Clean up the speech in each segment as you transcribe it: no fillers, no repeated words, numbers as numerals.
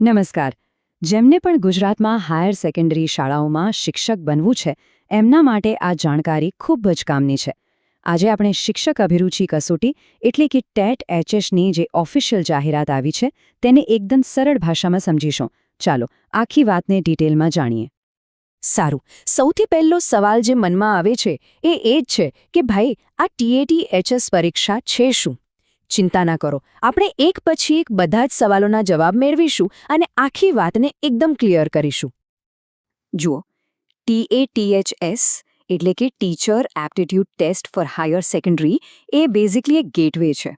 નમસ્કાર. જેમને પણ ગુજરાતમાં હાયર સેકન્ડરી શાળાઓમાં શિક્ષક બનવું છે એમના માટે આ જાણકારી ખૂબ જ કામની છે. આજે આપણે શિક્ષક અભિરુચિ કસોટી એટલે કે ટેટ HSની જે ઓફિશિયલ જાહેરાત આવી છે તેને એકદમ સરળ ભાષામાં સમજીશું. ચાલો આખી વાતને ડિટેલમાં જાણીએ. સારું, સૌથી પહેલો સવાલ જે મનમાં આવે છે એ જ છે કે ભાઈ આ TAT HS પરીક્ષા છે શું? ચિંતા ના કરો, આપણે એક પછી એક બધા જ સવાલોના જવાબ મેળવીશું અને આખી વાતને એકદમ ક્લિયર કરીશું. જુઓ, TATHS એટલે કે teacher aptitude test for higher secondary એ બેઝિકલી એક ગેટવે છે.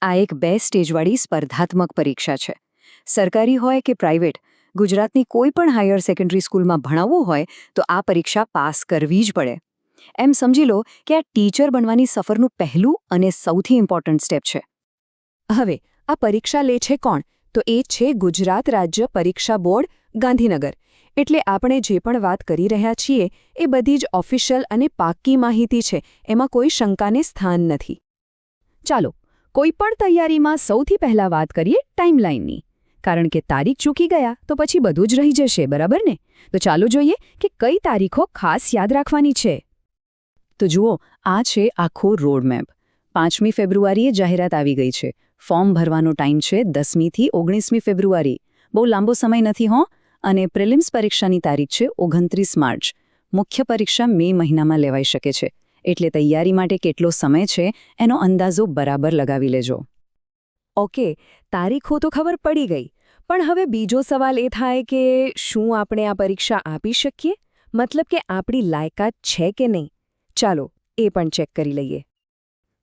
આ એક 2 સ્ટેજવાળી સ્પર્ધાત્મક પરીક્ષા છે. સરકારી હોય કે પ્રાઇવેટ, ગુજરાતની કોઈ પણ હાયર સેકન્ડરી સ્કૂલમાં ભણાવવું હોય તો આ પરીક્ષા પાસ કરવી જ પડે. એમ સમજી લો કે આ ટીચર બનવાની સફરનું પહેલું અને સૌથી ઇમ્પોર્ટન્ટ સ્ટેપ છે. હવે આ પરીક્ષા લે છે કોણ? તો એ છે ગુજરાત રાજ્ય પરીક્ષા બોર્ડ, ગાંધીનગર. એટલે આપણે જે પણ વાત કરી રહ્યા છીએ એ બધી જ ઓફિશિયલ અને પાક્કી માહિતી છે, એમાં કોઈ શંકાને સ્થાન નથી. ચાલો, કોઈ પણ તૈયારીમાં સૌથી પહેલાં વાત કરીએ ટાઈમલાઇનની. કારણ કે તારીખ ચૂકી ગયા તો પછી બધું જ રહી જશે, બરાબર ને? તો ચાલો જોઈએ કે કઈ તારીખો ખાસ યાદ રાખવાની છે. તો જુઓ, આ છે આખો રોડમેપ. 5મી ફેબ્રુઆરીએ જાહેરાત આવી ગઈ છે. ફોર્મ ભરવાનો ટાઈમ છે 10મી થી 19મી ફેબ્રુઆરી. બહુ લાંબો સમય નથી હો. અને પ્રિલિમ્સ પરીક્ષાની તારીખ છે 29 માર્ચ. મુખ્ય પરીક્ષા મે મહિનામાં લેવાઈ શકે છે. એટલે તૈયારી માટે કેટલો સમય છે એનો અંદાજો બરાબર લગાવી લેજો. ઓકે, તારીખો તો ખબર પડી ગઈ. પણ હવે બીજો સવાલ એ થાય કે શું આપણે આ પરીક્ષા આપી શકીએ? મતલબ કે આપણી લાયકાત છે કે નહીં? ચાલો એ પણ ચેક કરી લઈએ.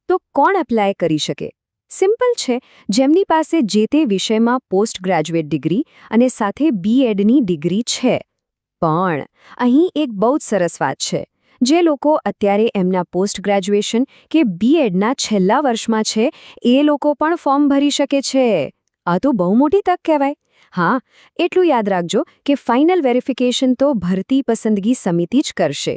તો કોણ એપ્લાય કરી શકે? સિમ્પલ છે, જેમની પાસે જે તે વિષયમાં પોસ્ટ ગ્રેજ્યુએટ ડિગ્રી અને સાથે BEdની ડિગ્રી છે. પણ અહીં એક બહુ જ સરસ વાત છે. જે લોકો અત્યારે એમના પોસ્ટ ગ્રેજ્યુએશન કે BEdના છેલ્લા વર્ષમાં છે એ લોકો પણ ફોર્મ ભરી શકે છે. આ તો બહુ મોટી તક કહેવાય. હા, એટલું યાદ રાખજો કે ફાઇનલ વેરિફિકેશન તો ભરતી પસંદગી સમિતિ જ કરશે.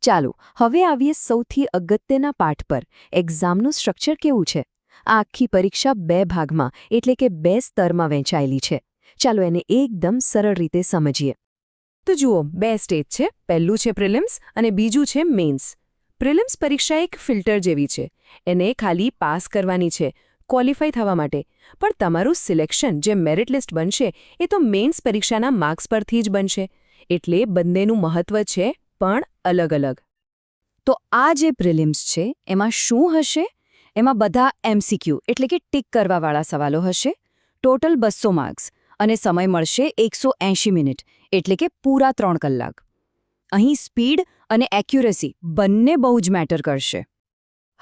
ચાલો હવે આવીએ સૌથી અગત્યના પાઠ પર. એક્ઝામનું સ્ટ્રક્ચર કેવું છે? આ આખી પરીક્ષા 2 ભાગમાં એટલે કે 2 સ્તરમાં વહેંચાયેલી છે. ચાલો એને એકદમ સરળ રીતે સમજીએ. તો જુઓ, 2 સ્ટેજ છે. પહેલું છે પ્રિલિમ્સ અને બીજું છે મેઇન્સ. પ્રિલિમ્સ પરીક્ષા એક ફિલ્ટર જેવી છે. એને ખાલી પાસ કરવાની છે, ક્વોલિફાય થવા માટે. પણ તમારું સિલેક્શન જે મેરિટ લિસ્ટ બનશે એ તો મેઇન્સ પરીક્ષાના માર્ક્સ પરથી જ બનશે. એટલે બંનેનું મહત્વ છે પણ અલગ અલગ. તો આ જે પ્રિલિમ્સ છે એમાં શું હશે? એમાં બધા MCQ એટલે કે ટિક કરવાવાળા સવાલો હશે. ટોટલ 200 માર્ક્સ અને સમય મળશે 180 મિનિટ એટલે કે પૂરા 3 કલાક. અહીં સ્પીડ અને એક્યુરેસી બંને બહુ જ મેટર કરશે.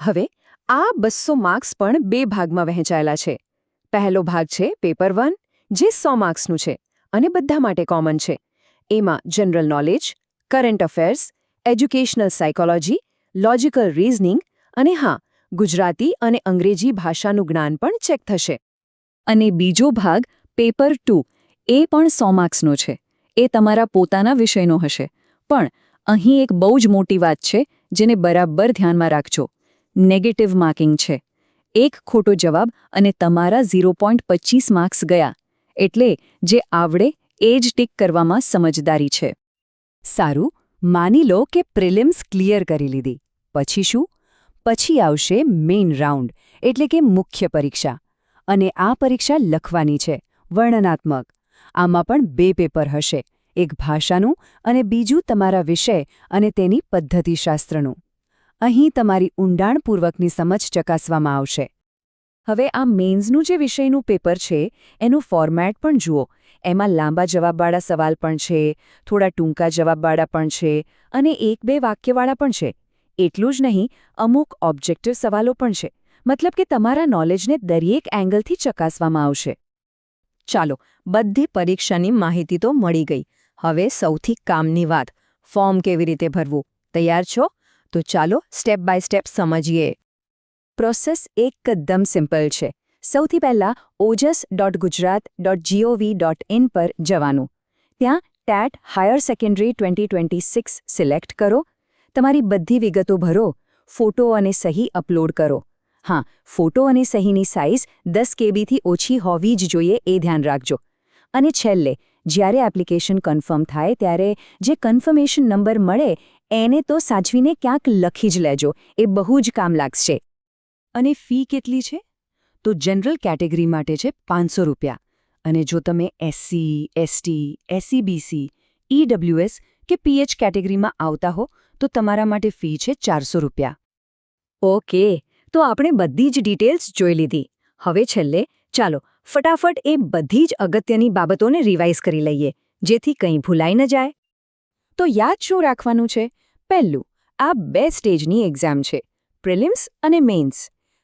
હવે આ 200 માર્ક્સ પણ 2 ભાગમાં વહેંચાયેલા છે. પહેલો ભાગ છે પેપર 1, જે 100 માર્ક્સનું છે અને બધા માટે કોમન છે. એમાં general knowledge, current affairs, educational psychology, logical reasoning અને હા, ગુજરાતી અને અંગ્રેજી ભાષાનું જ્ઞાન પણ ચેક થશે. અને બીજો ભાગ પેપર 2 એ પણ 100 માર્ક્સનો છે. એ તમારા પોતાના વિષયનો હશે. પણ અહીં એક બહુ જ મોટી વાત છે જેને બરાબર ધ્યાનમાં રાખજો. નેગેટિવ માર્કિંગ છે. એક ખોટો જવાબ અને તમારા 0.25 માર્ક્સ ગયા. એટલે જે આવડે એ જ ટીક કરવામાં સમજદારી છે. સારું, માની લો કે પ્રિલિમ્સ ક્લિયર કરી લીધી. પછી શું? પછી આવશે મેઇન રાઉન્ડ એટલે કે મુખ્ય પરીક્ષા. અને આ પરીક્ષા લખવાની છે, વર્ણનાત્મક. આમાં પણ 2 પેપર હશે, એક ભાષાનું અને બીજું તમારા વિષય અને તેની પદ્ધતિશાસ્ત્રનું. અહીં તમારી ઊંડાણપૂર્વકની સમજ ચકાસવામાં આવશે. હવે આ મેઇન્સનું જે વિષયનું પેપર છે એનું ફોર્મેટ પણ જુઓ. એમાં લાંબા જવાબવાળા સવાલ પણ છે, થોડા ટૂંકા જવાબવાળા પણ છે અને 1-2 વાક્યવાળા પણ છે. એટલું જ નહીં, અમુક ઓબ્જેક્ટિવ સવાલો પણ છે. મતલબ કે તમારા નોલેજને દરેક એંગલથી ચકાસવામાં આવશે. ચાલો, બધી પરીક્ષાની માહિતી તો મળી ગઈ. હવે સૌથી કામની વાત, ફોર્મ કેવી રીતે ભરવું. તૈયાર છો? તો ચાલો સ્ટેપ બાય સ્ટેપ સમજીએ. પ્રોસેસ એકદમ સિમ્પલ છે. સૌથી પહેલાં ojas.gujarat.gov.in પર જવાનું. ત્યાં ટેટ હાયર સેકન્ડરી 2026 સિલેક્ટ કરો. તમારી બધી વિગતો ભરો. ફોટો અને સહી અપલોડ કરો. હા, ફોટો અને સહીની સાઇઝ 10 KB થી ઓછી હોવી જ જોઈએ એ ધ્યાન રાખજો. અને છેલ્લે જ્યારે એપ્લિકેશન કન્ફર્મ થાય ત્યારે જે કન્ફર્મેશન નંબર મળે એને તો સાચવીને ક્યાંક લખી જ લેજો, એ બહુ જ કામ લાગશે. અને ફી કેટલી છે? તો જનરલ કેટેગરી માટે છે ₹500 અને જો તમે એસસી, એસટી, એસસીબીસી, ઈડબ્લ્યુએસ કે પીએચ કેટેગરીમાં આવતા હો તો તમારા માટે ફી છે ₹400. ઓકે, તો આપણે બધી જ ડિટેલ્સ જોઈ લીધી. હવે છેલ્લે ચાલો ફટાફટ એ બધી જ અગત્યની બાબતોને રિવાઇઝ કરી લઈએ, જેથી કંઈ ભૂલાઈ ન જાય. તો યાદ શું રાખવાનું છે? પહેલું, આ 2 સ્ટેજની એક્ઝામ છે, પ્રિલિમ્સ અને મેઇન્સ.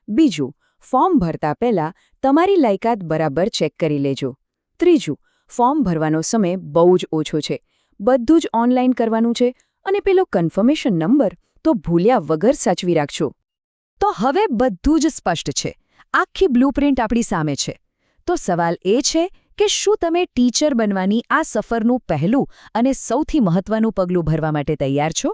બીજું, ફોર્મ ભરતા પહેલા તમારી લાયકાત બરાબર ચેક કરી લેજો. ત્રીજું, ફોર્મ ભરવાનો સમય બહુ જ ઓછો છે, બધું જ ઓનલાઈન કરવાનું છે અને પેલો કન્ફર્મેશન નંબર તો ભૂલ્યા વગર સાચવી રાખજો. તો હવે બધું જ સ્પષ્ટ છે, આખી બ્લુપ્રિન્ટ આપણી સામે છે. તો સવાલ એ છે કે શું તમે ટીચર બનવાની આ સફરનું પહેલું અને સૌથી મહત્વનું પગલું ભરવા માટે તૈયાર છો?